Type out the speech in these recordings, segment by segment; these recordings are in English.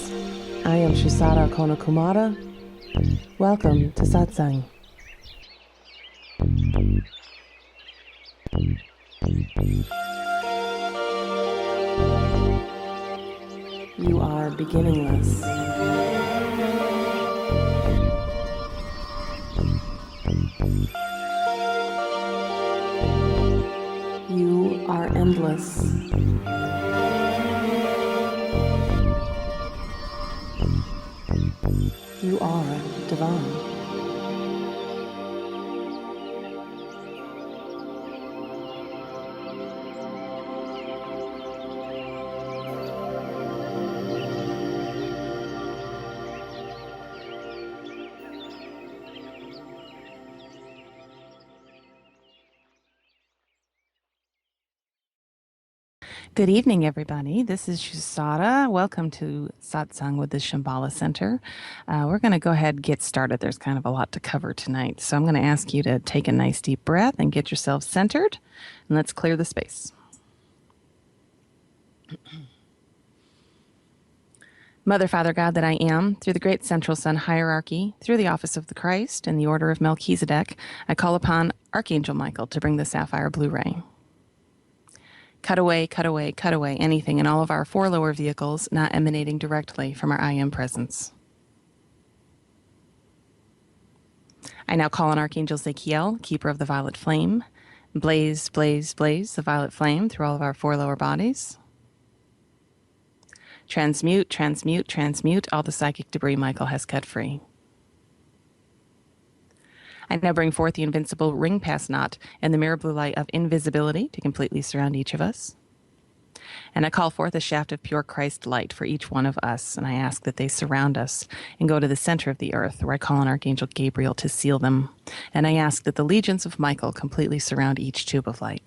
I am Shusara Kumara. Welcome to Satsang. You are beginningless. You are endless. You are divine. Good evening, everybody. This is Shusara. Welcome to Satsang with the Shambhala Center. We're going to go ahead and get started. There's kind of a lot to cover tonight. So I'm going to ask you to take a nice deep breath and get yourself centered. And let's clear the space. Mother, Father, God that I am, through the great central sun hierarchy, through the office of the Christ and the order of Melchizedek, I call upon Archangel Michael to bring the sapphire blue ray. Cut away, cut away, cut away anything in all of our four lower vehicles not emanating directly from our I Am presence. I now call on Archangel Zachiel, keeper of the violet flame. Blaze, blaze, blaze the violet flame through all of our four lower bodies. Transmute, transmute, transmute all the psychic debris Michael has cut free. I now bring forth the invincible ring pass knot and the mirror blue light of invisibility to completely surround each of us. And I call forth a shaft of pure Christ light for each one of us, and I ask that they surround us and go to the center of the earth, where I call on Archangel Gabriel to seal them. And I ask that the legions of Michael completely surround each tube of light.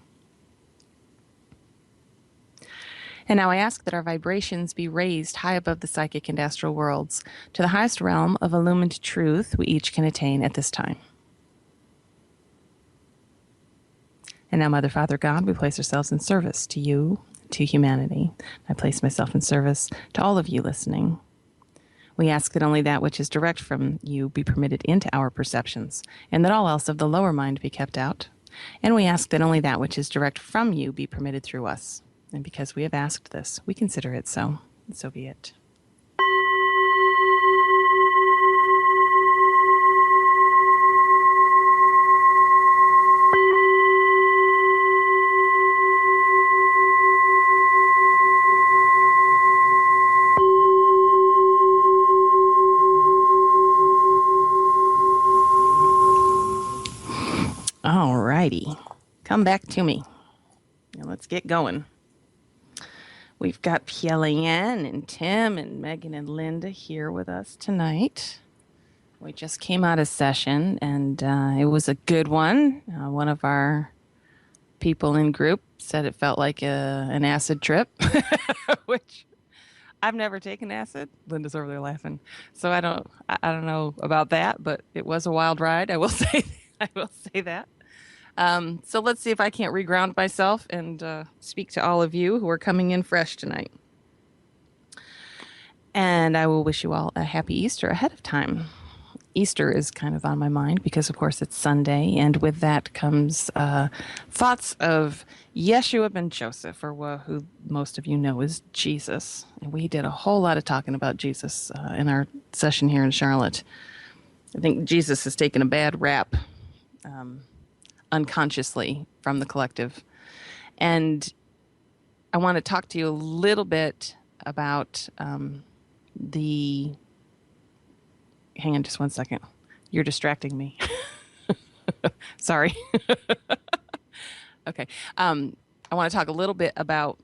And now I ask that our vibrations be raised high above the psychic and astral worlds to the highest realm of illumined truth we each can attain at this time. And now, Mother, Father, God, we place ourselves in service to you, to humanity. I place myself in service to all of you listening. We ask that only that which is direct from you be permitted into our perceptions, and that all else of the lower mind be kept out. And we ask that only that which is direct from you be permitted through us. And because we have asked this, we consider it so, and so be it. All righty. Come back to me. Now let's get going. We've got Pielayan and Tim and Megan and Linda here with us tonight. We just came out of session, and it was a good one. One of our people in group said it felt like an acid trip, which I've never taken acid. Linda's over there laughing. So I don't know about that, but it was a wild ride. I will say that. So let's see if I can't reground myself and speak to all of you who are coming in fresh tonight. And I will wish you all a happy Easter ahead of time. Easter is kind of on my mind because, of course, it's Sunday, and with that comes thoughts of Yeshua ben Joseph, or who most of you know is Jesus. And we did a whole lot of talking about Jesus in our session here in Charlotte. I think Jesus has taken a bad rap unconsciously from the collective. And I want to talk to you a little bit about hang on just one second. You're distracting me. Sorry. Okay. I want to talk a little bit about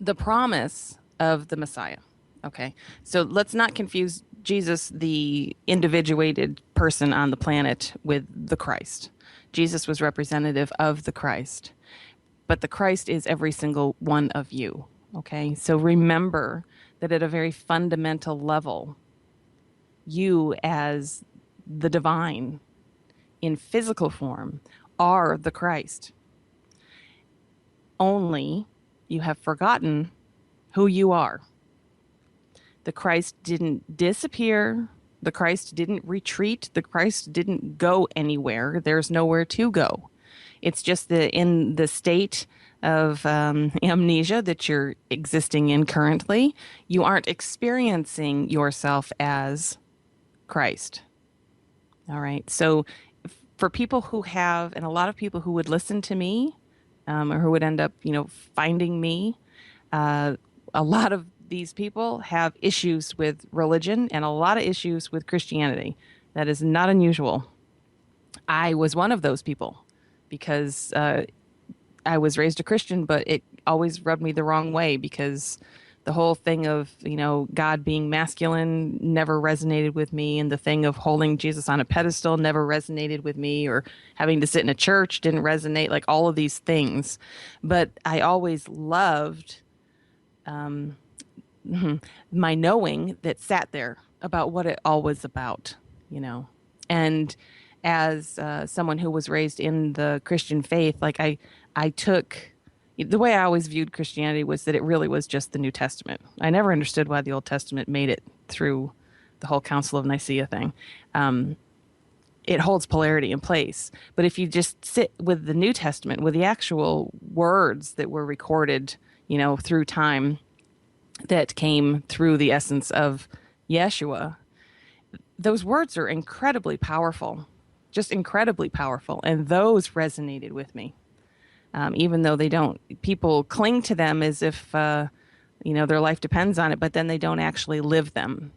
the promise of the Messiah. Okay. So let's not confuse Jesus, the individuated person on the planet, with the Christ. Jesus was representative of the Christ, but the Christ is every single one of you. Okay. So remember that at a very fundamental level, you as the divine in physical form are the Christ. Only you have forgotten who you are. The Christ didn't disappear. The Christ didn't retreat. The Christ didn't go anywhere. There's nowhere to go. It's just in the state of amnesia that you're existing in currently, you aren't experiencing yourself as Christ. All right. So for people who have, and a lot of people who would listen to me, or who would end up, finding me, a lot of these people have issues with religion and a lot of issues with Christianity. That is not unusual. I was one of those people because I was raised a Christian, but it always rubbed me the wrong way because the whole thing of, God being masculine never resonated with me. And the thing of holding Jesus on a pedestal never resonated with me, or having to sit in a church didn't resonate, like all of these things. But I always loved my knowing that sat there about what it all was about. And as someone who was raised in the Christian faith, like I took the way I always viewed Christianity was that it really was just the New Testament. I never understood why the Old Testament made it through the whole Council of Nicaea thing. It holds polarity in place. But if you just sit with the New Testament, with the actual words that were recorded, through time, that came through the essence of Yeshua, those words are incredibly powerful, just incredibly powerful. And those resonated with me. Even though people cling to them as if, their life depends on it, but then they don't actually live them,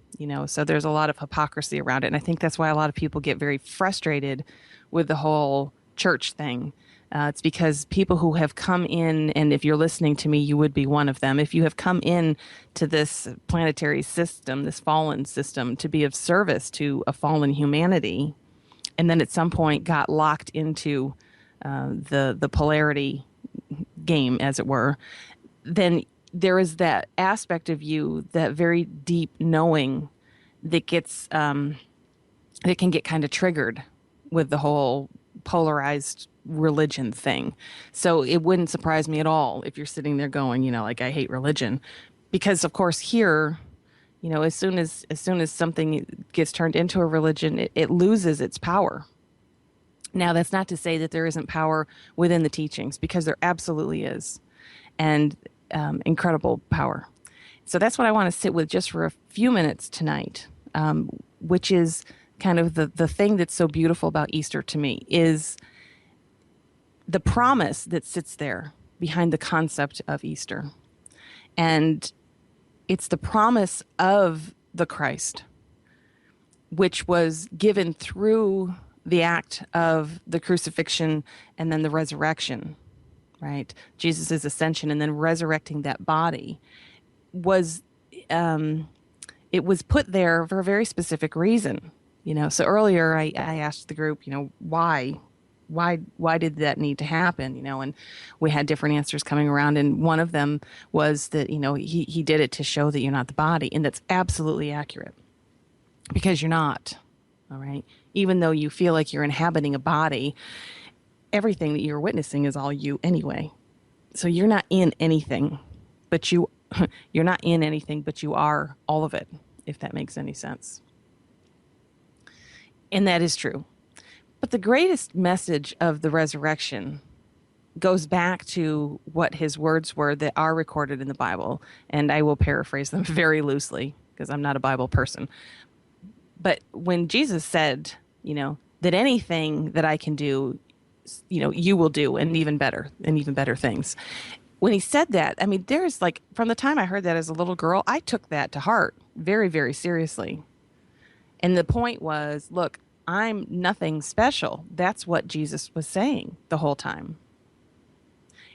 so there's a lot of hypocrisy around it. And I think that's why a lot of people get very frustrated with the whole church thing. It's because people who have come in, and if you're listening to me, you would be one of them. If you have come in to this planetary system, this fallen system, to be of service to a fallen humanity, and then at some point got locked into the polarity game, as it were, then there is that aspect of you, that very deep knowing that gets that can get kind of triggered with the whole polarized religion thing. So it wouldn't surprise me at all if you're sitting there going, like, I hate religion, because of course here, as soon as something gets turned into a religion, it loses its power. Now, that's not to say that there isn't power within the teachings, because there absolutely is, and incredible power. So that's what I want to sit with just for a few minutes tonight, which is kind of the thing that's so beautiful about Easter to me, is the promise that sits there behind the concept of Easter. And it's the promise of the Christ, which was given through the act of the crucifixion and then the resurrection, right? Jesus' ascension and then resurrecting that body was, it was put there for a very specific reason, So earlier I asked the group, why did that need to happen, and we had different answers coming around. And one of them was that, he did it to show that you're not the body. And that's absolutely accurate, because you're not. All right. Even though you feel like you're inhabiting a body, everything that you're witnessing is all you anyway. So you're not in anything, but you're not in anything, but you are all of it, if that makes any sense. And that is true. But the greatest message of the resurrection goes back to what his words were that are recorded in the Bible. And I will paraphrase them very loosely, because I'm not a Bible person. But when Jesus said, that anything that I can do, you will do, and even better things. When he said that, I mean, there's like, from the time I heard that as a little girl, I took that to heart very, very seriously. And the point was, look, I'm nothing special. That's what Jesus was saying the whole time.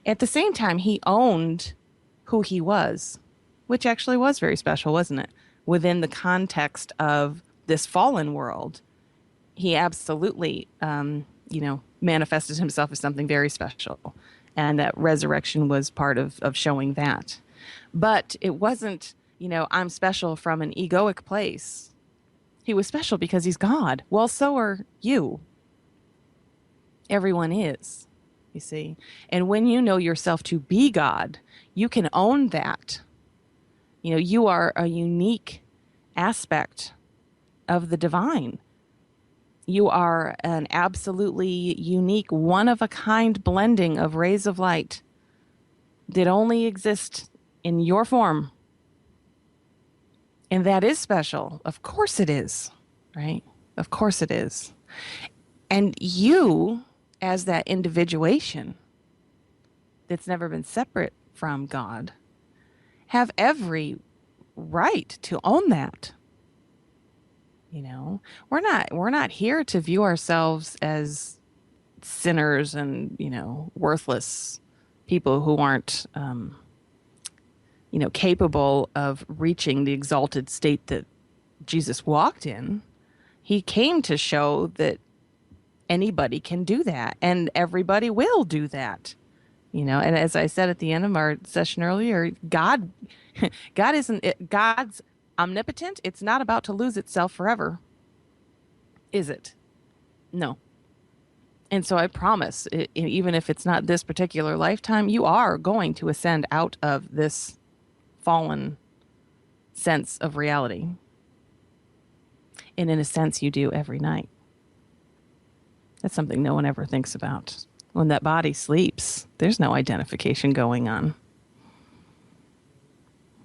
At the same time, he owned who he was, which actually was very special, wasn't it? Within the context of this fallen world, he absolutely, manifested himself as something very special. And that resurrection was part of showing that. But it wasn't, I'm special from an egoic place. He was special because he's God. Well, so are you. Everyone is, you see. And when you know yourself to be God, you can own that. You are a unique aspect of the divine. You are an absolutely unique, one-of-a-kind blending of rays of light that only exist in your form. And that is special. Of course it is, right? Of course it is. And you, as that individuation that's never been separate from God, have every right to own that. You know, we're not here to view ourselves as sinners and, worthless people who aren't, capable of reaching the exalted state that Jesus walked in. He came to show that anybody can do that and everybody will do that. And as I said at the end of our session earlier, God isn't, God's omnipotent. It's not about to lose itself forever, is it? No. And so I promise, even if it's not this particular lifetime, you are going to ascend out of this fallen sense of reality. And in a sense, you do every night. That's something no one ever thinks about. When that body sleeps, there's no identification going on.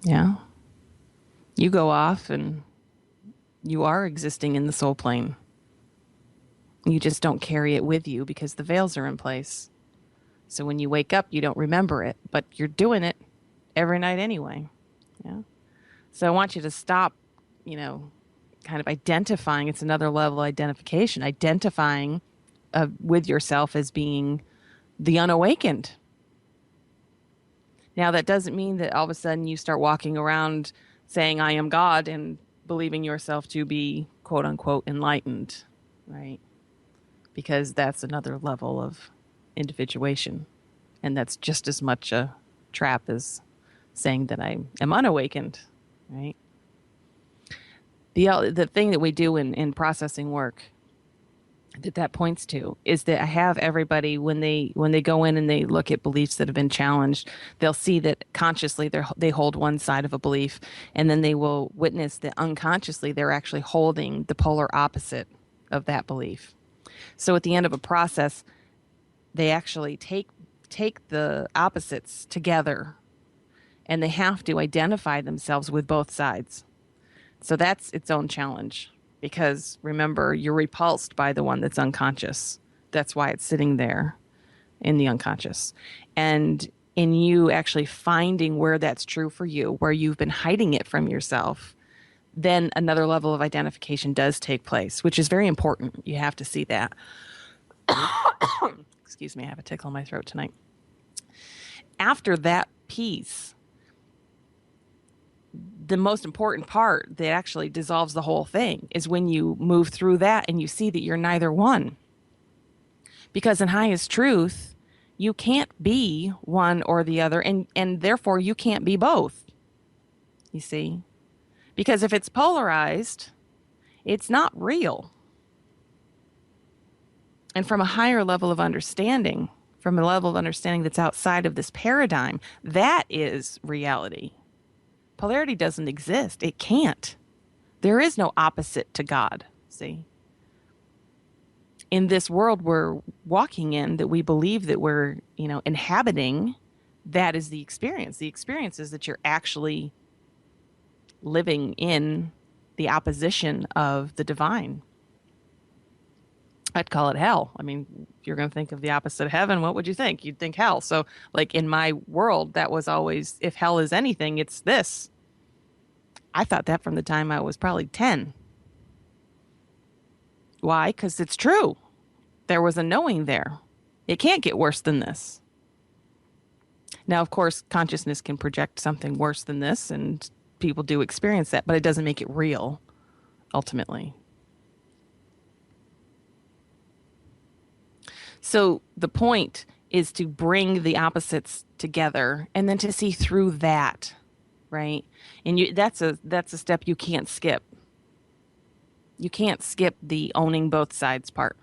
Yeah. You go off and you are existing in the soul plane. You just don't carry it with you because the veils are in place. So when you wake up, you don't remember it, but you're doing it every night anyway. Yeah. So I want you to stop, kind of identifying. It's another level of identification, identifying with yourself as being the unawakened. Now, that doesn't mean that all of a sudden you start walking around saying, I am God, and believing yourself to be, quote unquote, enlightened, right? Because that's another level of individuation. And that's just as much a trap as saying that I am unawakened, right? The thing that we do in processing work that points to is that I have everybody when they go in and they look at beliefs that have been challenged, they'll see that consciously they hold one side of a belief, and then they will witness that unconsciously they're actually holding the polar opposite of that belief. So at the end of a process, they actually take the opposites together, and they have to identify themselves with both sides. So that's its own challenge. Because remember, you're repulsed by the one that's unconscious. That's why it's sitting there in the unconscious. And in you actually finding where that's true for you, where you've been hiding it from yourself, then another level of identification does take place, which is very important. You have to see that. Excuse me, I have a tickle in my throat tonight. After that piece, the most important part that actually dissolves the whole thing is when you move through that and you see that you're neither one. Because in highest truth, you can't be one or the other, and therefore you can't be both. You see? Because if it's polarized, it's not real. And from a higher level of understanding, from a level of understanding that's outside of this paradigm, that is reality. Polarity doesn't exist. It can't. There is no opposite to God, see? In this world we're walking in, that we believe that we're, inhabiting, that is the experience. The experience is that you're actually living in the opposition of the divine. I'd call it hell. I mean, if you're going to think of the opposite of heaven, what would you think? You'd think hell. So, like in my world, that was always, if hell is anything, it's this. I thought that from the time I was probably 10. Why? Because it's true. There was a knowing there. It can't get worse than this. Now, of course, consciousness can project something worse than this, and people do experience that, but it doesn't make it real, ultimately. So the point is to bring the opposites together and then to see through that, right? And that's a step you can't skip. You can't skip the owning both sides part,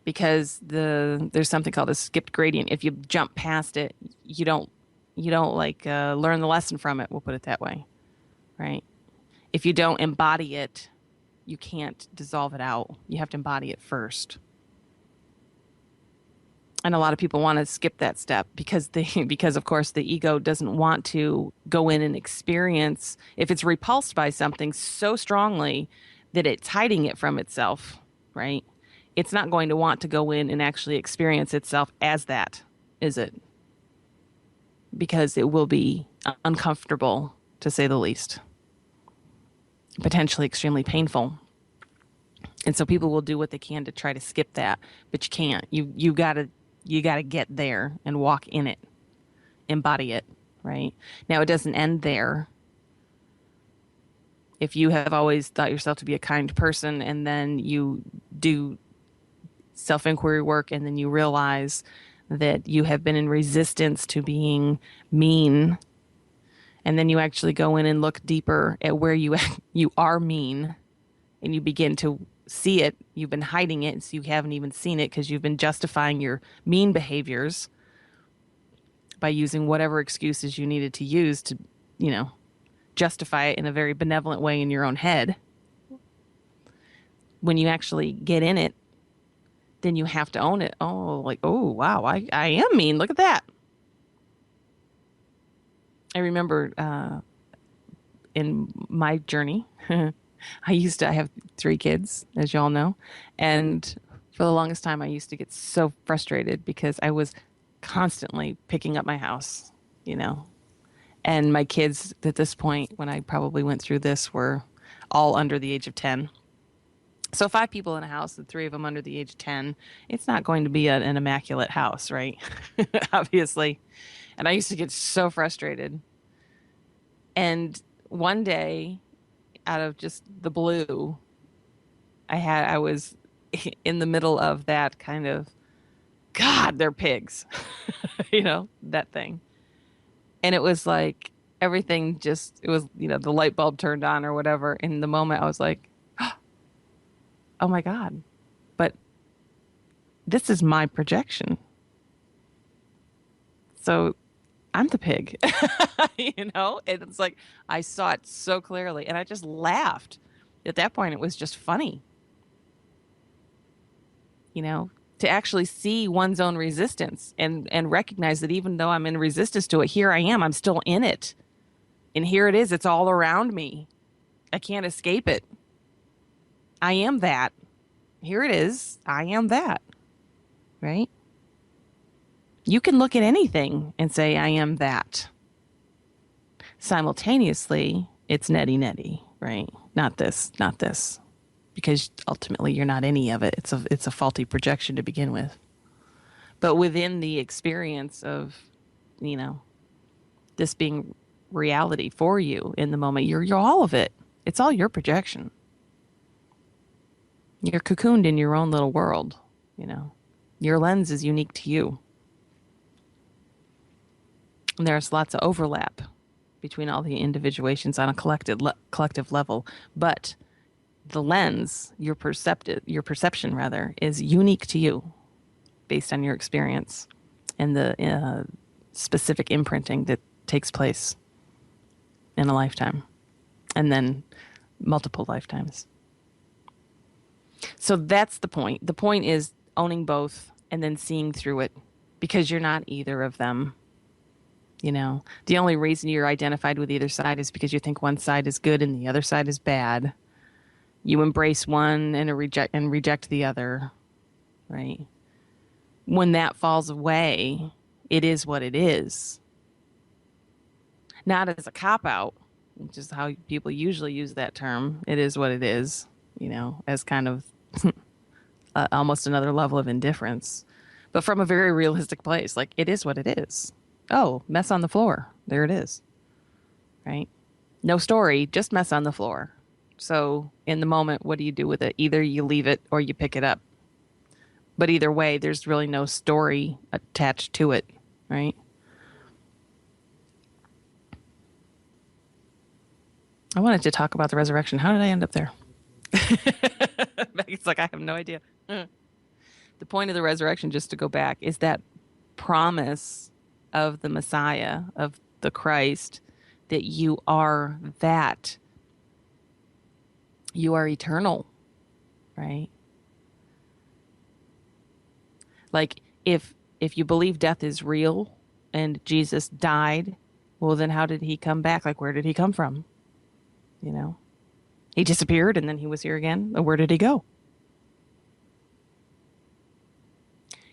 because there's something called a skipped gradient. If you jump past it, you don't learn the lesson from it. We'll put it that way, right? If you don't embody it, you can't dissolve it out. You have to embody it first. And a lot of people want to skip that step because because of course the ego doesn't want to go in and experience if it's repulsed by something so strongly that it's hiding it from itself, right? It's not going to want to go in and actually experience itself as that, is it? Because it will be uncomfortable, to say the least, potentially extremely painful. And so people will do what they can to try to skip that, but you can't. You got to get there and walk in it, embody it, right? Now it doesn't end there. If you have always thought yourself to be a kind person and then you do self-inquiry work and then you realize that you have been in resistance to being mean, and then you actually go in and look deeper at where you are mean, and you begin to see it. You've been hiding it, so you haven't even seen it because you've been justifying your mean behaviors by using whatever excuses you needed to use to, you know, justify it in a very benevolent way in your own head. When you actually get in it, then you have to own it. Oh, like, oh, wow, I am mean. Look at that. I remember in my journey, I have 3 kids, as y'all know. And for the longest time, I used to get so frustrated because I was constantly picking up my house, you know. And my kids at this point, when I probably went through this, were all under the age of 10. So 5 people in a house, and 3 of them under the age of 10, it's not going to be an immaculate house, right? Obviously. And I used to get so frustrated. And one day, out of just the blue, I was in the middle of that kind of, God, they're pigs, you know, that thing. And it was like everything just, it was, you know, the light bulb turned on or whatever. In the moment, I was like, oh my God, but this is my projection. So I'm the pig, you know? And it's like, I saw it so clearly and I just laughed. At that point, it was just funny, you know, to actually see one's own resistance and recognize that even though I'm in resistance to it, here I am, I'm still in it. And here it is, it's all around me. I can't escape it. I am that. Here it is. I am that. Right? You can look at anything and say, I am that. Simultaneously, it's netty netty, right? Not this, not this. Because ultimately you're not any of it. It's a faulty projection to begin with. But within the experience of, you know, this being reality for you in the moment, you're all of it. It's all your projection. You're cocooned in your own little world, you know. Your lens is unique to you. And there's lots of overlap between all the individuations on a collective level, but the lens, your perception rather, is unique to you based on your experience and the specific imprinting that takes place in a lifetime and then multiple lifetimes. So that's the point. The point is owning both and then seeing through it because you're not either of them. You know, the only reason you're identified with either side is because you think one side is good and the other side is bad. You embrace one and reject the other, right? When that falls away, it is what it is. Not as a cop-out, which is how people usually use that term. It is what it is, you know, as kind of almost another level of indifference. But from a very realistic place, like, it is what it is. Oh, mess on the floor. There it is, right? No story, just mess on the floor. So in the moment, what do you do with it? Either you leave it or you pick it up. But either way, there's really no story attached to it, right? I wanted to talk about the resurrection. How did I end up there? It's like, I have no idea. The point of the resurrection, just to go back, is that promise of the Messiah, of the Christ, that you are that You are eternal, right? Like if you believe death is real and Jesus died, well then how did he come back? Like where did he come from? You know? He disappeared and then he was here again. Where did he go?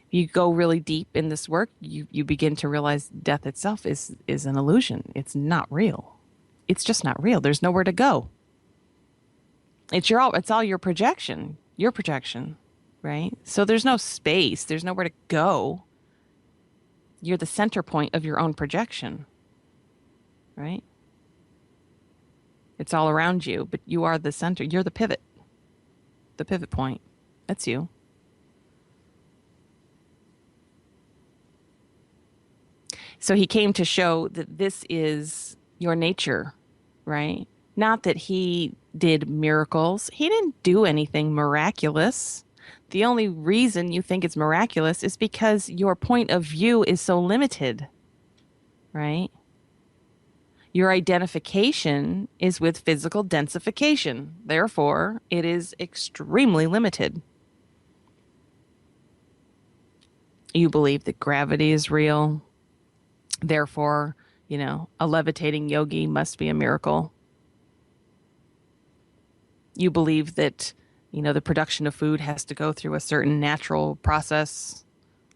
You go really deep in this work, you begin to realize death itself is an illusion. It's not real. It's just not real. There's nowhere to go. It's all your projection, right? So there's no space. There's nowhere to go. You're the center point of your own projection, right? It's all around you, but you are the center. You're the pivot point. That's you. So he came to show that this is your nature, right? Not that he did miracles. He didn't do anything miraculous. The only reason you think it's miraculous is because your point of view is so limited, right? Your identification is with physical densification. Therefore, it is extremely limited. You believe that gravity is real. Therefore, a levitating yogi must be a miracle. You believe that, the production of food has to go through a certain natural process.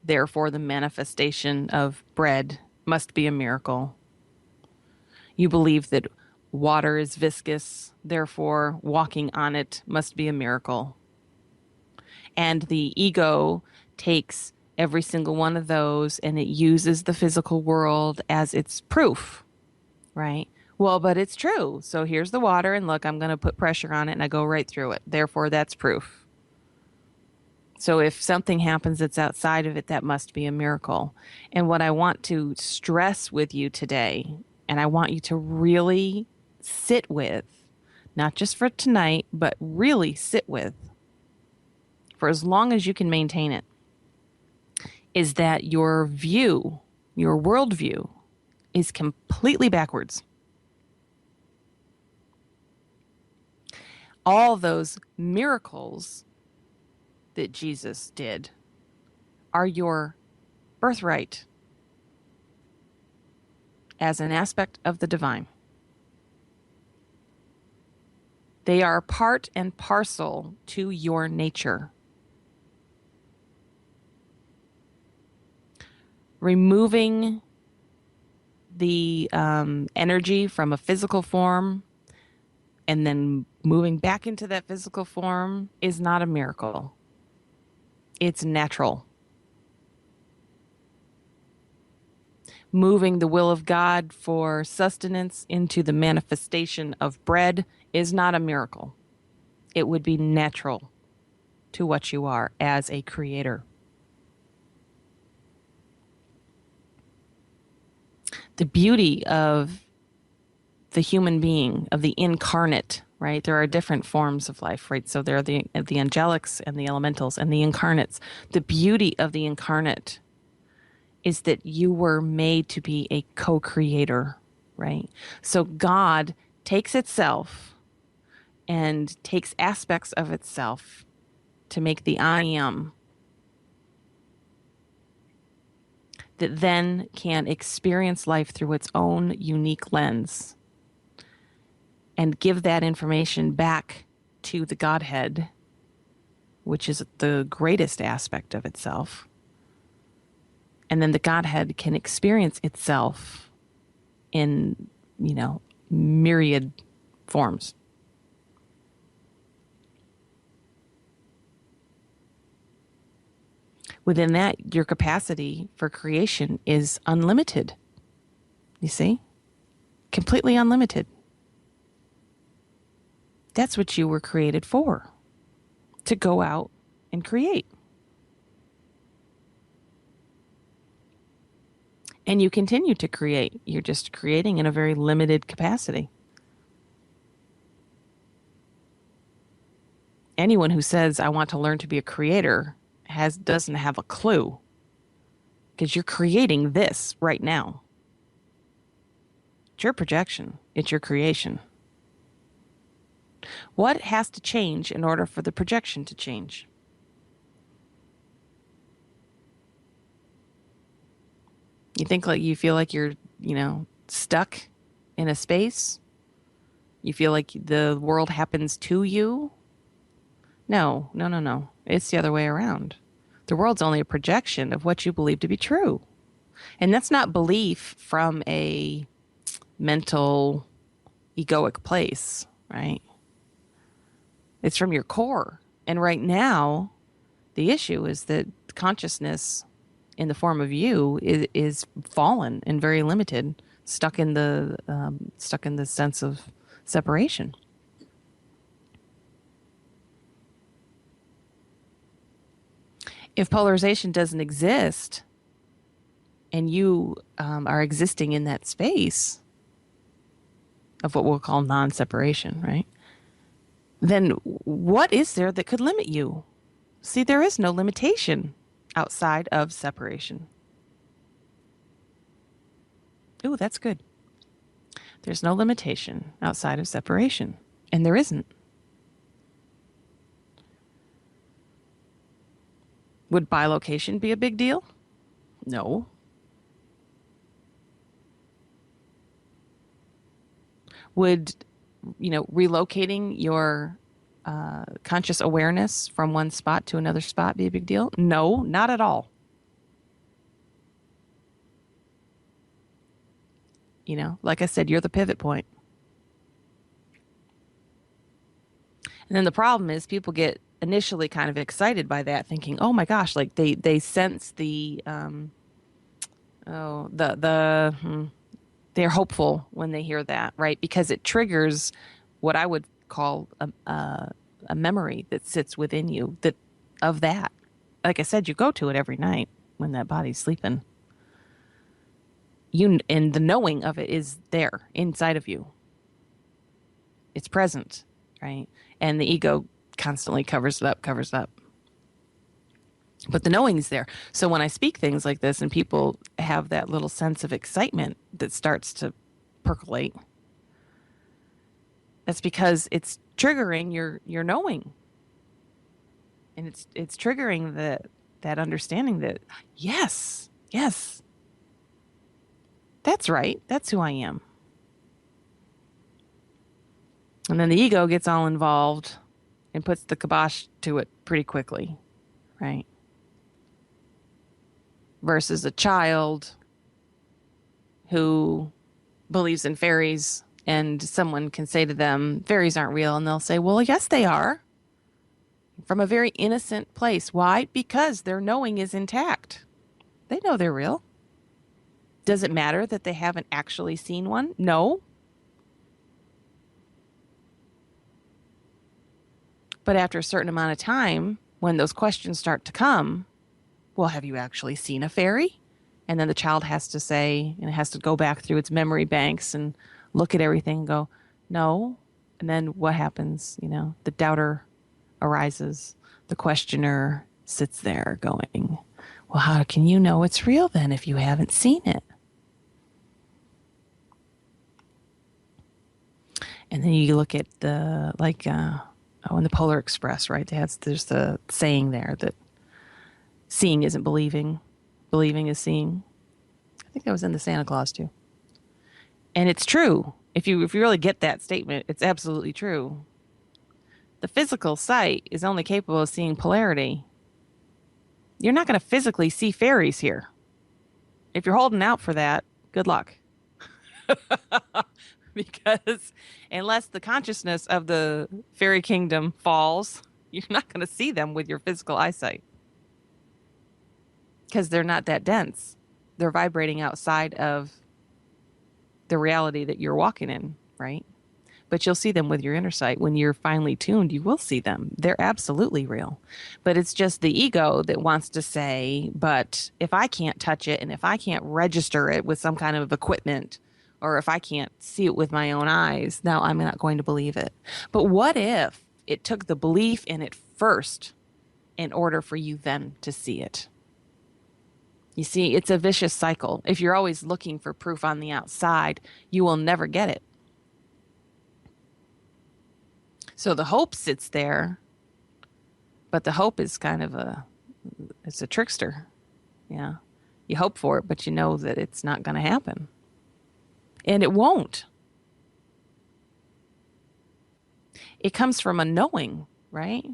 Therefore, the manifestation of bread must be a miracle. You believe that water is viscous. Therefore, walking on it must be a miracle. And the ego takes every single one of those and it uses the physical world as its proof, right? Well, but it's true. So here's the water, and look, I'm going to put pressure on it and I go right through it. Therefore, that's proof. So if something happens that's outside of it, that must be a miracle. And what I want to stress with you today, and I want you to really sit with, not just for tonight, but really sit with for as long as you can maintain it, is that your view, your worldview, is completely backwards. All those miracles that Jesus did are your birthright as an aspect of the divine. They are part and parcel to your nature. Removing the energy from a physical form and then moving back into that physical form is not a miracle. It's natural. Moving the will of God for sustenance into the manifestation of bread is not a miracle. It would be natural to what you are as a creator. The beauty of the human being, of the incarnate, right? There are different forms of life, right? So there are the angelics and the elementals and the incarnates. The beauty of the incarnate is that you were made to be a co-creator, right? So God takes itself and takes aspects of itself to make the I am that then can experience life through its own unique lens and give that information back to the Godhead, which is the greatest aspect of itself. And then the Godhead can experience itself in, myriad forms. Within that, your capacity for creation is unlimited. You see? Completely unlimited. That's what you were created for, to go out and create. And you continue to create. You're just creating in a very limited capacity. Anyone who says, I want to learn to be a creator doesn't have a clue, because you're creating this right now. It's your projection. It's your creation. What has to change in order for the projection to change? You feel like you're, stuck in a space? You feel like the world happens to you? No, no, no, no. It's the other way around. The world's only a projection of what you believe to be true. And that's not belief from a mental, egoic place, right? It's from your core. And right now, the issue is that consciousness in the form of you is fallen and very limited, stuck in the sense of separation. If polarization doesn't exist and you are existing in that space of what we'll call non-separation, right? Then what is there that could limit you? See, there is no limitation outside of separation. Ooh, that's good. There's no limitation outside of separation, and there isn't. Would bilocation be a big deal? No. Would, relocating your conscious awareness from one spot to another spot be a big deal? No, not at all. Like I said, you're the pivot point. And then the problem is people get initially kind of excited by that, thinking, "Oh my gosh!" Like they sense they're hopeful when they hear that, right? Because it triggers what I would call a memory that sits within you of that. Like I said, you go to it every night when that body's sleeping. And the knowing of it is there inside of you. It's present, right? And the ego constantly covers it up. But the knowing is there. So when I speak things like this and people have that little sense of excitement that starts to percolate, that's because it's triggering your knowing. And it's triggering that understanding that yes, that's right. That's who I am. And then the ego gets all involved and puts the kibosh to it pretty quickly, right? Versus a child who believes in fairies and someone can say to them, fairies aren't real. And they'll say, well, yes, they are. From a very innocent place. Why? Because their knowing is intact. They know they're real. Does it matter that they haven't actually seen one? No. But after a certain amount of time, when those questions start to come, well, have you actually seen a fairy? And then the child has to say, and it has to go back through its memory banks and look at everything and go, no. And then what happens? The doubter arises. The questioner sits there going, well, how can you know it's real then if you haven't seen it? And then you look at in the Polar Express, right? There's the saying there that seeing isn't believing, believing is seeing. I think that was in the Santa Claus too. And it's true. If you really get that statement, it's absolutely true. The physical sight is only capable of seeing polarity. You're not going to physically see fairies here. If you're holding out for that, good luck. Because unless the consciousness of the fairy kingdom falls, you're not going to see them with your physical eyesight. Because they're not that dense. They're vibrating outside of the reality that you're walking in, right? But you'll see them with your inner sight. When you're finely tuned, you will see them. They're absolutely real. But it's just the ego that wants to say, but if I can't touch it and if I can't register it with some kind of equipment, or if I can't see it with my own eyes, now I'm not going to believe it. But what if it took the belief in it first in order for you then to see it? You see, it's a vicious cycle. If you're always looking for proof on the outside, you will never get it. So the hope sits there, but the hope is kind of it's a trickster. Yeah. You hope for it, but you know that it's not going to happen. And it won't. It comes from a knowing, right?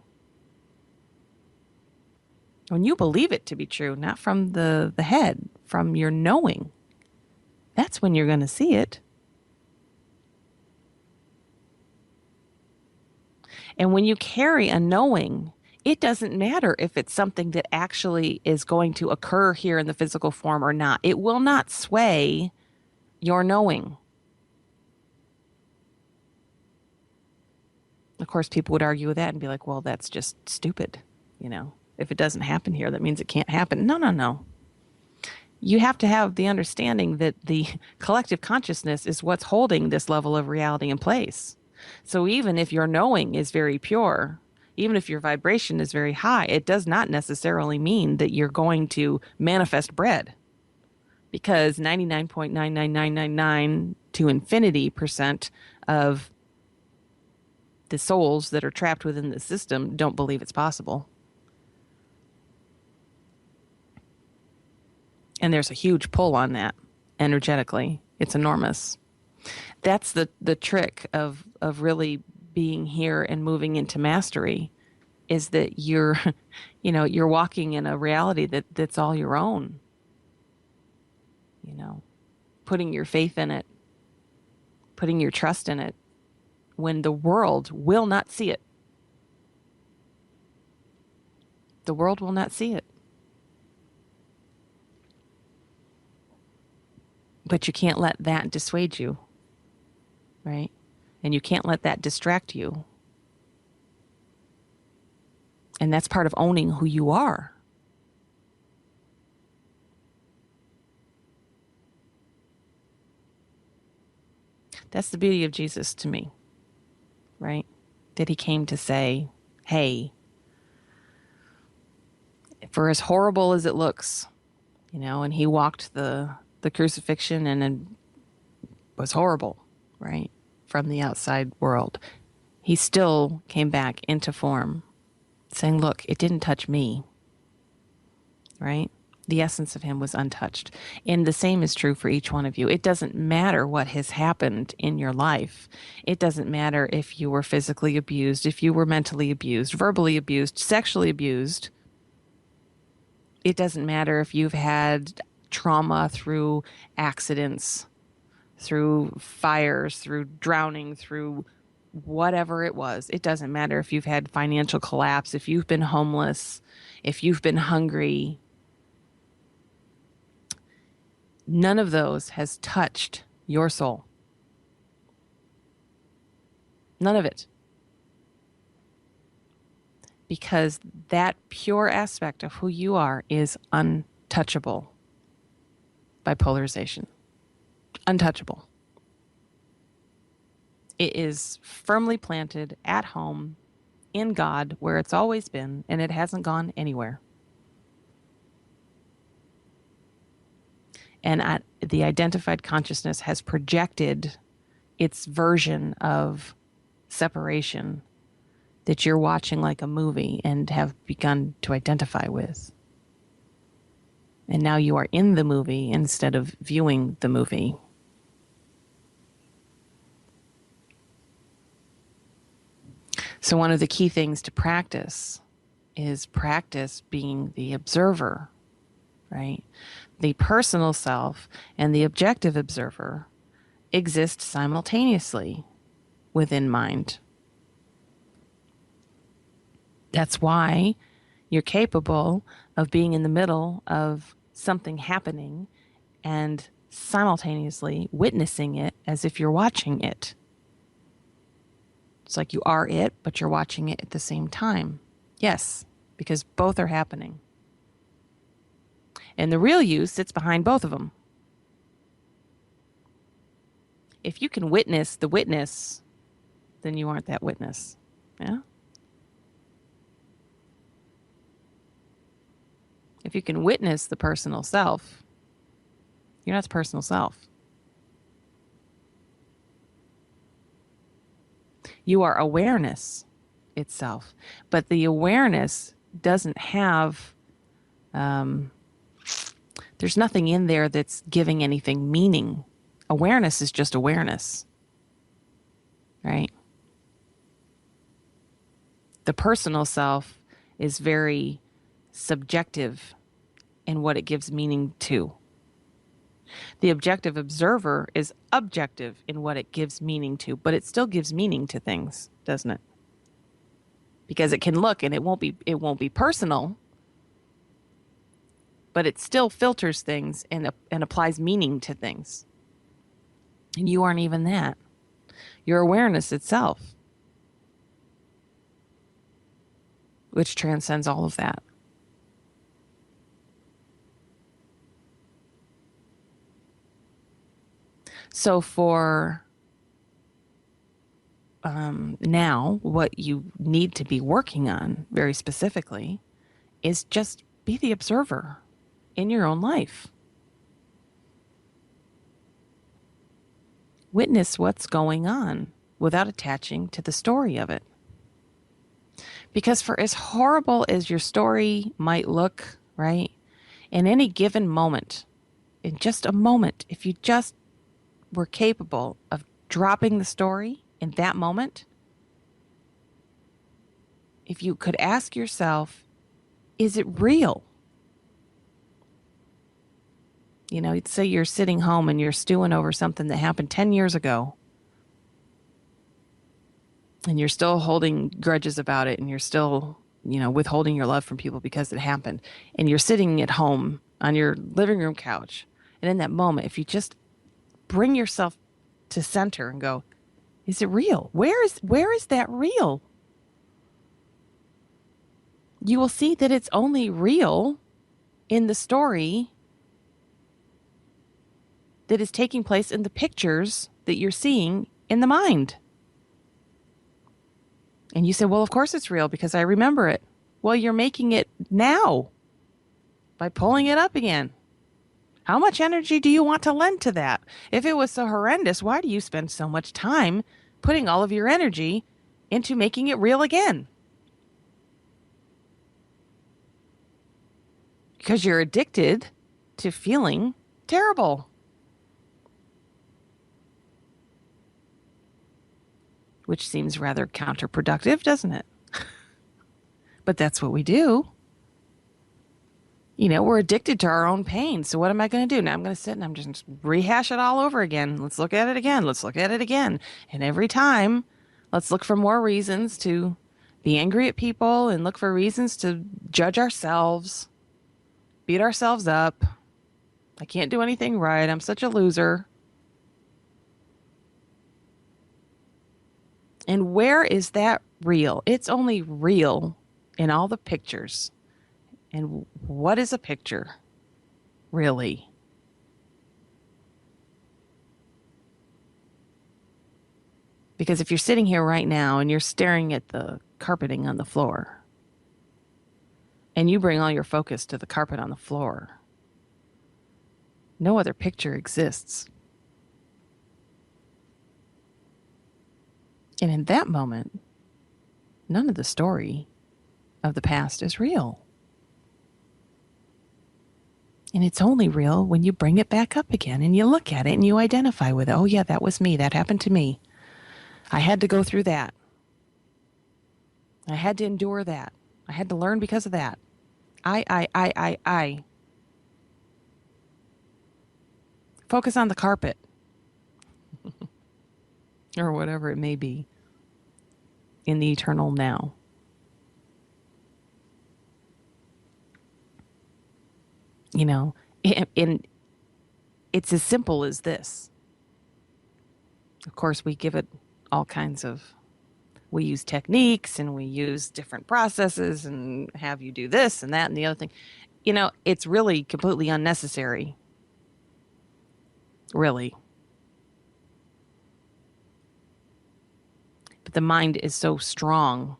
When you believe it to be true, not from the head, from your knowing, that's when you're going to see it. And when you carry a knowing, it doesn't matter if it's something that actually is going to occur here in the physical form or not. It will not sway your knowing. Of course, people would argue with that and be like, well, that's just stupid. You know, if it doesn't happen here, that means it can't happen. No, no, no. You have to have the understanding that the collective consciousness is what's holding this level of reality in place. So even if your knowing is very pure, even if your vibration is very high, it does not necessarily mean that you're going to manifest bread, because 99.99999 to infinity% of the souls that are trapped within the system don't believe it's possible. And there's a huge pull on that energetically. It's enormous. That's the trick of really being here and moving into mastery, is that you're you're walking in a reality that's all your own. Putting your faith in it, putting your trust in it when the world will not see it. The world will not see it. But you can't let that dissuade you, right? And you can't let that distract you. And that's part of owning who you are. That's the beauty of Jesus to me, right? That he came to say, hey, for as horrible as it looks, and he walked the crucifixion, and it was horrible, right? From the outside world. He still came back into form, saying, look, it didn't touch me, right? The essence of him was untouched. And the same is true for each one of you. It doesn't matter what has happened in your life. It doesn't matter if you were physically abused, if you were mentally abused, verbally abused, sexually abused. It doesn't matter if you've had trauma through accidents, through fires, through drowning, through whatever it was. It doesn't matter if you've had financial collapse, if you've been homeless, if you've been hungry. None of those has touched your soul. None of it. Because that pure aspect of who you are is untouchable by polarization. Untouchable. It is firmly planted at home in God, where it's always been, and it hasn't gone anywhere. And the identified consciousness has projected its version of separation that you're watching like a movie and have begun to identify with. And now you are in the movie instead of viewing the movie. So one of the key things to practice is practice being the observer, right? The personal self and the objective observer exist simultaneously within mind. That's why you're capable of being in the middle of something happening and simultaneously witnessing it as if you're watching it. It's like you are it, but you're watching it at the same time. Yes, because both are happening. And the real you sits behind both of them. If you can witness the witness, then you aren't that witness. Yeah? If you can witness the personal self, you're not the personal self. You are awareness itself. But the awareness doesn't have, there's nothing in there that's giving anything meaning. Awareness is just awareness, right? The personal self is very subjective in what it gives meaning to. The objective observer is objective in what it gives meaning to, but it still gives meaning to things, doesn't it? Because it can look and it won't be personal, but it still filters things and applies meaning to things. And you aren't even that. Your awareness itself, which transcends all of that. So for now, what you need to be working on very specifically is just be the observer in your own life. Witness what's going on without attaching to the story of it. Because for as horrible as your story might look, right, in any given moment, in just a moment, if you just were capable of dropping the story in that moment, if you could ask yourself, is it real? You know, say you're sitting home and you're stewing over something that happened 10 years ago, and you're still holding grudges about it, and you're still, you know, withholding your love from people because it happened, and you're sitting at home on your living room couch. And in that moment, if you just bring yourself to center and go, is it real? Where is that real? You will see that it's only real in the story that is taking place in the pictures that you're seeing in the mind. And you say, well, of course it's real because I remember it. Well, you're making it now by pulling it up again. How much energy do you want to lend to that? If it was so horrendous, why do you spend so much time putting all of your energy into making it real again? Because you're addicted to feeling terrible. Which seems rather counterproductive, doesn't it? But that's what we do. You know, we're addicted to our own pain. So what am I going to do? Now I'm going to sit and I'm just rehash it all over again. Let's look at it again. Let's look at it again. And every time, let's look for more reasons to be angry at people and look for reasons to judge ourselves, beat ourselves up. I can't do anything right. I'm such a loser. And where is that real? It's only real in all the pictures. And what is a picture, really? Because if you're sitting here right now and you're staring at the carpeting on the floor, and you bring all your focus to the carpet on the floor, no other picture exists. And in that moment, none of the story of the past is real. And it's only real when you bring it back up again and you look at it and you identify with it. Oh, yeah, that was me. That happened to me. I had to go through that. I had to endure that. I had to learn because of that. I. Focus on the carpet. Or whatever it may be in the eternal now. You know, it's as simple as this. Of course, we give it all kinds of, we use techniques and we use different processes and have you do this and that and the other thing. You know, it's really completely unnecessary. Really. But the mind is so strong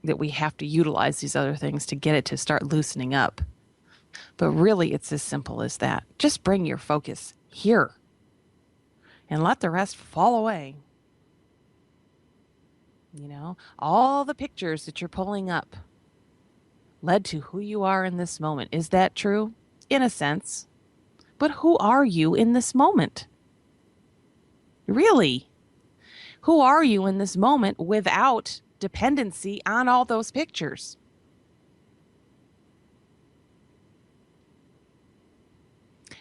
that we have to utilize these other things to get it to start loosening up. But really, it's as simple as that. Just bring your focus here and let the rest fall away. You know, all the pictures that you're pulling up led to who you are in this moment. Is that true? In a sense. But who are you in this moment? Really? Who are you in this moment without dependency on all those pictures?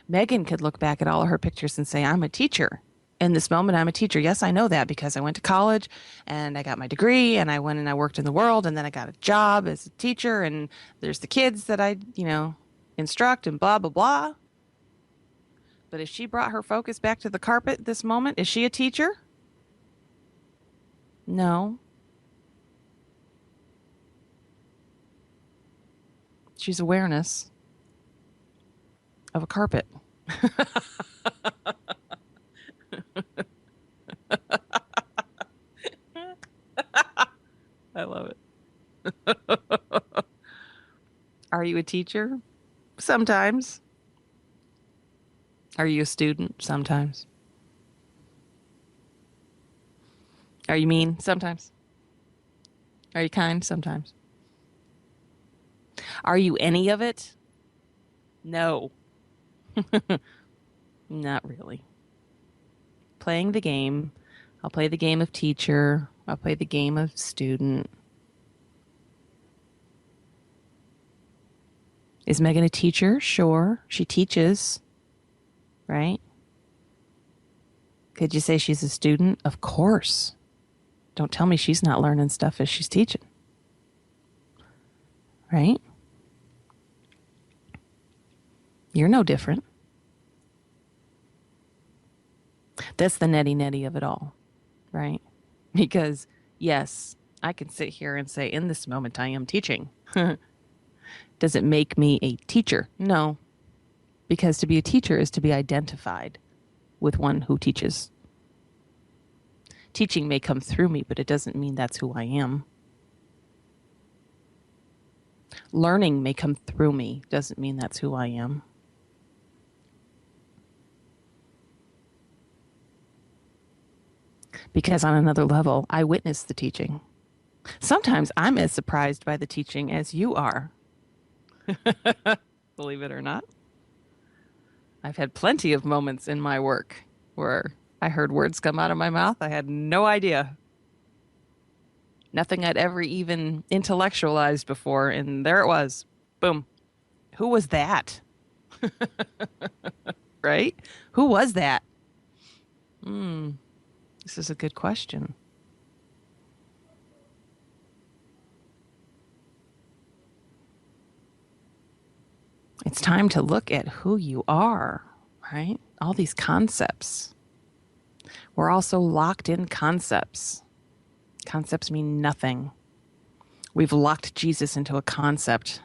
Megan could look back at all of her pictures and say, I'm a teacher. In this moment, I'm a teacher. Yes, I know that because I went to college and I got my degree and I went and I worked in the world and then I got a job as a teacher and there's the kids that I, instruct and blah, blah, blah. But if she brought her focus back to the carpet this moment, is she a teacher? No. She's awareness of a carpet. I love it. Are you a teacher? Sometimes. Are you a student? Sometimes. Are you mean? Sometimes. Are you kind? Sometimes. Are you any of it? No, not really. Playing the game. I'll play the game of teacher. I'll play the game of student. Is Megan a teacher? Sure. She teaches, right? Could you say she's a student? Of course. Don't tell me she's not learning stuff as she's teaching, right? You're no different. That's the netty of it all, right? Because, yes, I can sit here and say, in this moment, I am teaching. Does it make me a teacher? No, because to be a teacher is to be identified with one who teaches. Teaching may come through me, but it doesn't mean that's who I am. Learning may come through me, doesn't mean that's who I am. Because on another level, I witness the teaching. Sometimes I'm as surprised by the teaching as you are. Believe it or not. I've had plenty of moments in my work where I heard words come out of my mouth. I had no idea. Nothing I'd ever even intellectualized before. And there it was. Boom. Who was that? Right? Who was that? This is a good question. It's time to look at who you are, right? All these concepts. We're also locked in concepts. Concepts mean nothing. We've locked Jesus into a concept.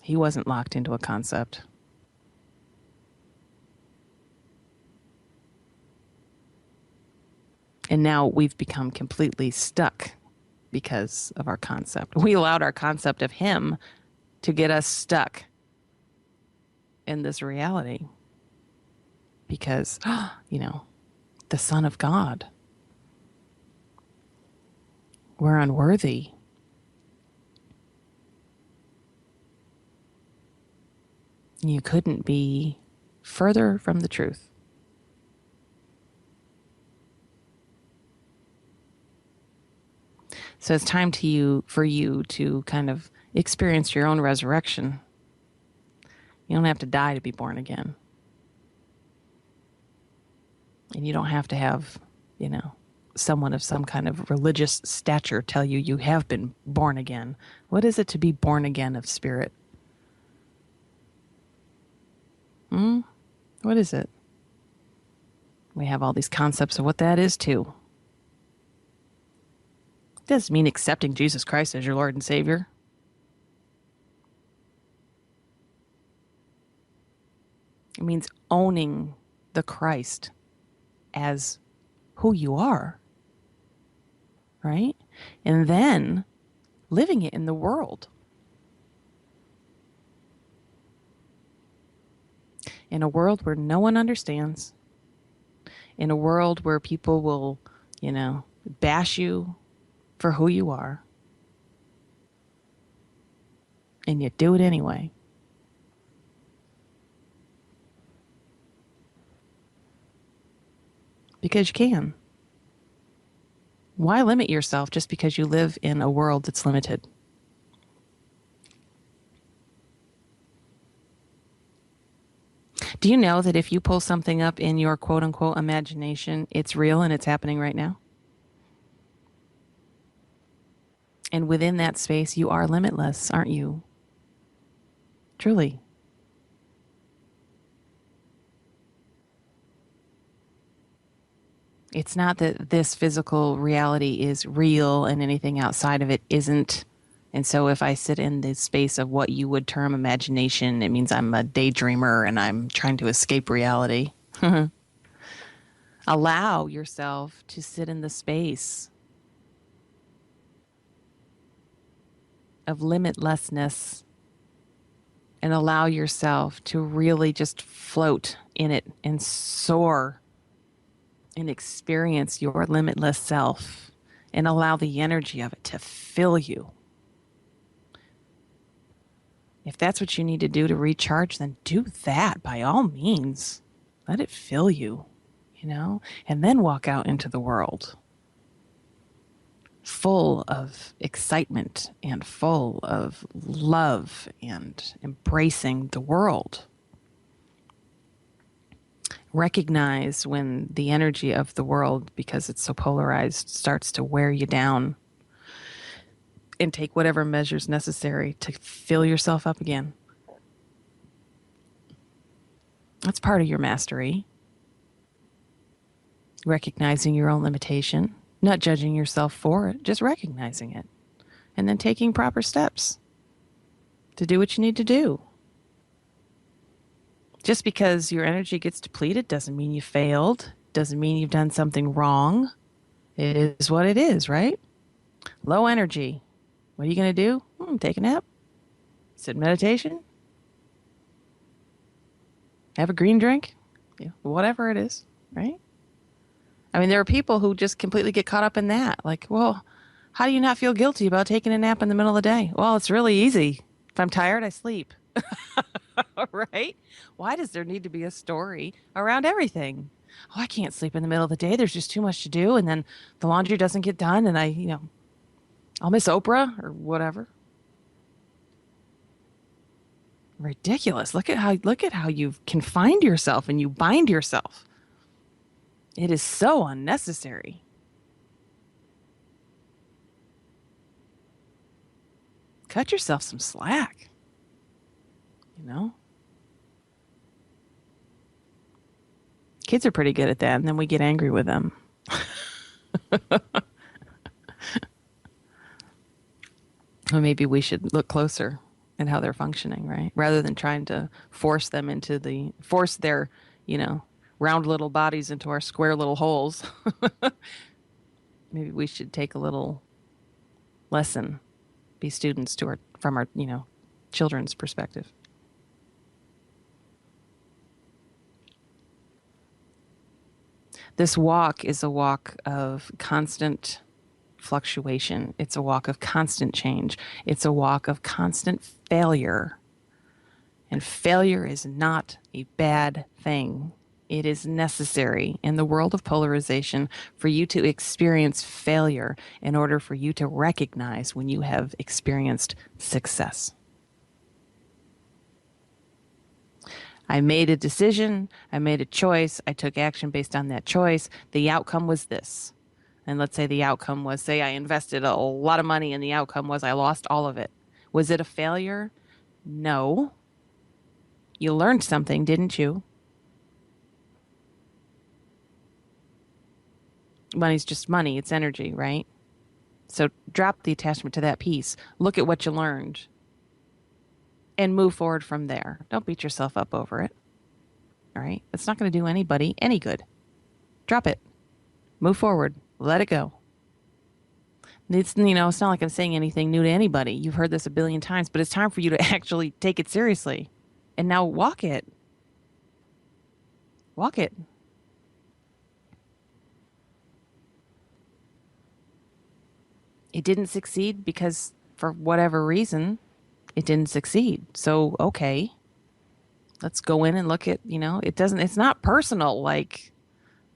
He wasn't locked into a concept. And now we've become completely stuck because of our concept. We allowed our concept of him to get us stuck in this reality because, the Son of God. We're unworthy. You couldn't be further from the truth. So it's time for you to kind of experience your own resurrection. You don't have to die to be born again. And you don't have to have, someone of some kind of religious stature tell you you have been born again. What is it to be born again of spirit? What is it? We have all these concepts of what that is too. It doesn't mean accepting Jesus Christ as your Lord and Savior. It means owning the Christ as who you are, right? And then living it in the world. In a world where no one understands, in a world where people will, bash you for who you are, and you do it anyway. Because you can. Why limit yourself just because you live in a world that's limited? Do you know that if you pull something up in your quote unquote imagination, it's real and it's happening right now? And within that space, you are limitless, aren't you? Truly. It's not that this physical reality is real and anything outside of it isn't. And so if I sit in the space of what you would term imagination, it means I'm a daydreamer and I'm trying to escape reality. Allow yourself to sit in the space of limitlessness and allow yourself to really just float in it and soar and experience your limitless self and allow the energy of it to fill you. If that's what you need to do to recharge, then do that by all means. Let it fill you, and then walk out into the world full of excitement and full of love and embracing the world. Recognize when the energy of the world, because it's so polarized, starts to wear you down, and take whatever measures necessary to fill yourself up again. That's part of your mastery. Recognizing your own limitation, not judging yourself for it, just recognizing it, and then taking proper steps to do what you need to do. Just because your energy gets depleted doesn't mean you failed, doesn't mean you've done something wrong. It is what it is, right? Low energy. What are you going to do? Take a nap, sit in meditation, have a green drink, whatever it is, right? I mean, there are people who just completely get caught up in that. Like, well, how do you not feel guilty about taking a nap in the middle of the day? Well, it's really easy. If I'm tired, I sleep. Right? Why does there need to be a story around everything? Oh, I can't sleep in the middle of the day. There's just too much to do. And then the laundry doesn't get done. And I'll miss Oprah or whatever. Ridiculous. Look at how you've confined yourself and you bind yourself. It is so unnecessary. Cut yourself some slack. Kids are pretty good at that, and then we get angry with them. Or maybe we should look closer at how they're functioning, right? Rather than trying to force their, round little bodies into our square little holes. Maybe we should take a little lesson, be students from our, children's perspective. This walk is a walk of constant fluctuation. It's a walk of constant change. It's a walk of constant failure. And failure is not a bad thing. It is necessary in the world of polarization for you to experience failure in order for you to recognize when you have experienced success. I made a decision, I made a choice, I took action based on that choice. The outcome was this. And let's say the outcome was, I invested a lot of money and the outcome was I lost all of it. Was it a failure? No. You learned something, didn't you? Money's just money, it's energy, right? So drop the attachment to that piece. Look at what you learned. And move forward from there. Don't beat yourself up over it. All right? It's not going to do anybody any good. Drop it. Move forward. Let it go. It's not like I'm saying anything new to anybody. You've heard this a billion times, but it's time for you to actually take it seriously. And now walk it. Walk it. It didn't succeed because for whatever reason, it didn't succeed. So, okay, let's go in and look at, it's not personal. Like,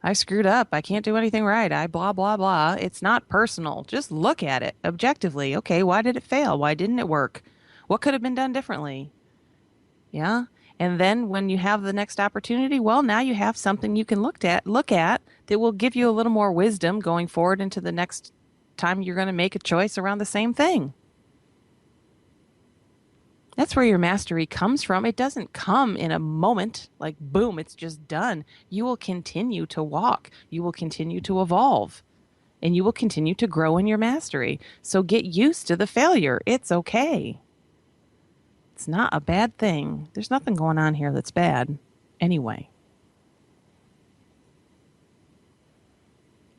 I screwed up. I can't do anything right. I blah, blah, blah. It's not personal. Just look at it objectively. Okay, why did it fail? Why didn't it work? What could have been done differently? Yeah. And then when you have the next opportunity, well, now you have something you can look at that will give you a little more wisdom going forward into the next time you're going to make a choice around the same thing. That's where your mastery comes from. It doesn't come in a moment, like boom, it's just done. You will continue to walk. You will continue to evolve. And you will continue to grow in your mastery. So get used to the failure. It's okay. It's not a bad thing. There's nothing going on here that's bad anyway.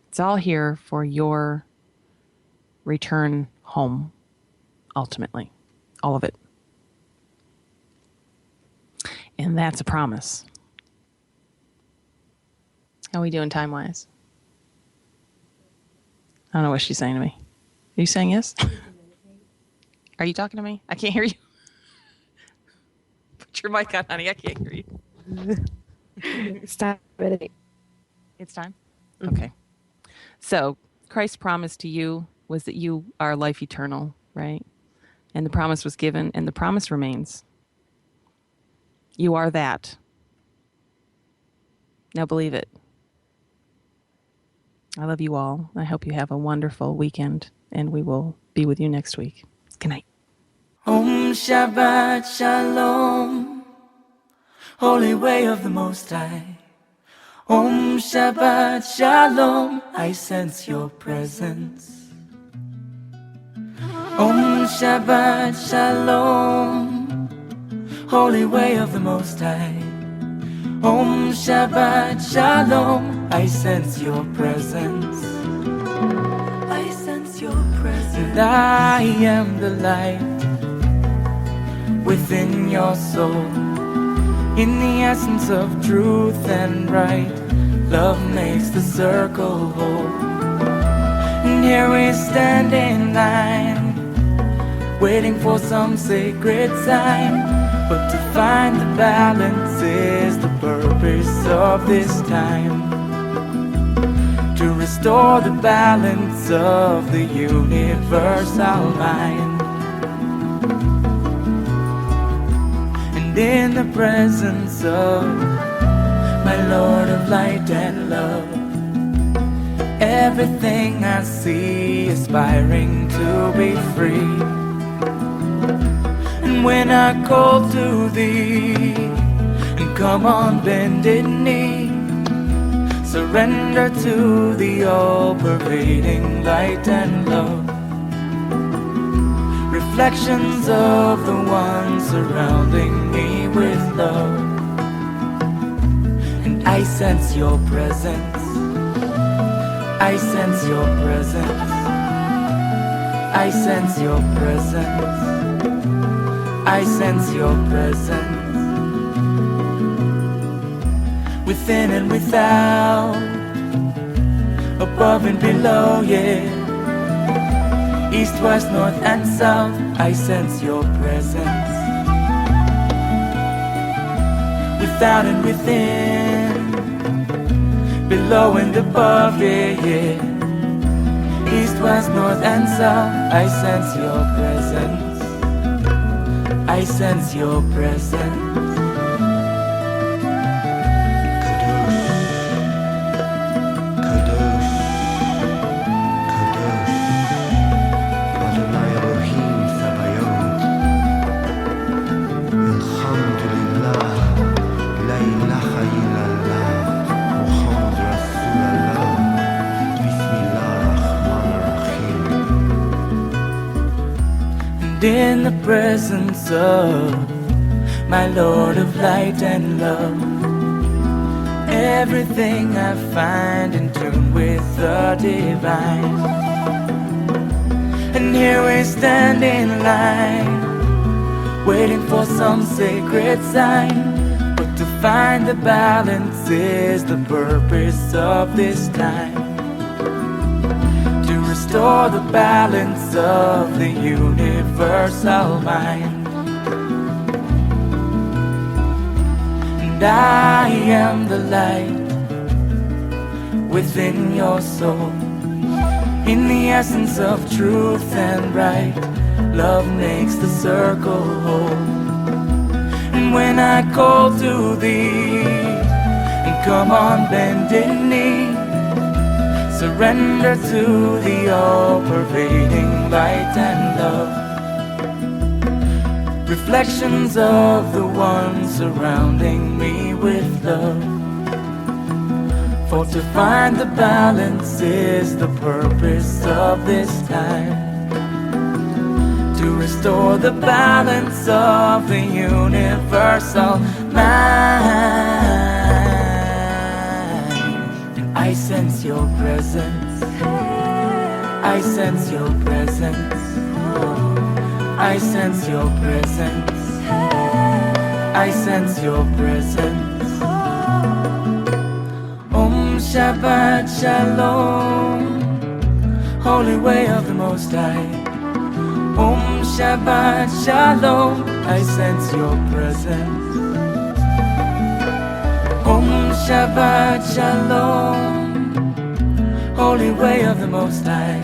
It's all here for your return home, ultimately. All of it. And that's a promise. How are we doing time-wise? I don't know what she's saying to me. Are you saying yes? Are you talking to me? I can't hear you. Put your mic on, honey. I can't hear you. It's time. It's time? Mm-hmm. Okay. So Christ's promise to you was that you are life eternal, right? And the promise was given, and the promise remains. You are that. Now believe it. I love you all. I hope you have a wonderful weekend, and we will be with you next week. Good night. Om Shabbat Shalom, Holy Way of the Most High. Om Shabbat Shalom, I sense your presence. Om Shabbat Shalom, Holy Way of the Most High. Om Shabbat Shalom, I sense your presence. I sense your presence. And I am the light within your soul. In the essence of truth and right, love makes the circle whole. And here we stand in line, waiting for some sacred sign. But to find the balance is the purpose of this time. To restore the balance of the universal mind. And in the presence of my Lord of light and love, everything I see aspiring to be free. And when I call to thee, and come on bended knee, surrender to the all-pervading light and love. Reflections of the one surrounding me with love. And I sense your presence. I sense your presence. I sense your presence. I sense your presence. Within and without, above and below, yeah. East, west, north and south, I sense your presence. Without and within, below and above, yeah, yeah. East, west, north and south, I sense your presence. I sense your presence. In the presence of my Lord of light and love, everything I find in tune with the divine. And here we stand in line, waiting for some sacred sign. But to find the balance is the purpose of this time. To restore the balance of the universal mind. And I am the light within your soul. In the essence of truth and right, love makes the circle whole. And when I call to thee, and come on bended knee, surrender to the all-pervading light and love. Reflections of the one surrounding me with love. For to find the balance is the purpose of this time. To restore the balance of the universal mind. I sense your presence. I sense your presence. I sense your presence. I sense your presence. Om Shabbat Shalom, holy way of the Most High. Om Shabbat Shalom, I sense your presence. Om Shabbat Shalom, holy way of the Most High.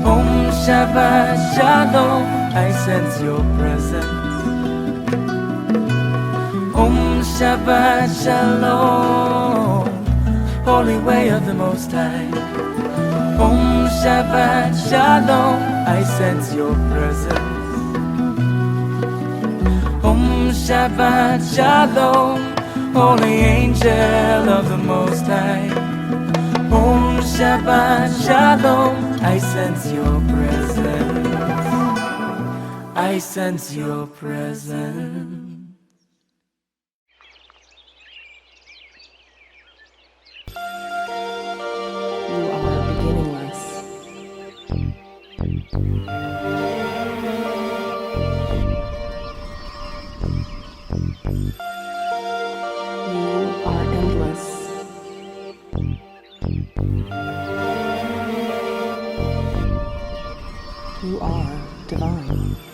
Om Shabbat Shalom, I sense your presence. Om Shabbat Shalom, holy way of the Most High. Om Shabbat Shalom, I sense your presence. Om Shabbat Shalom, holy angel of the Most High. Om Shabbat Shalom, I sense your presence. I sense your presence. You are beginningless. You are endless. You are divine.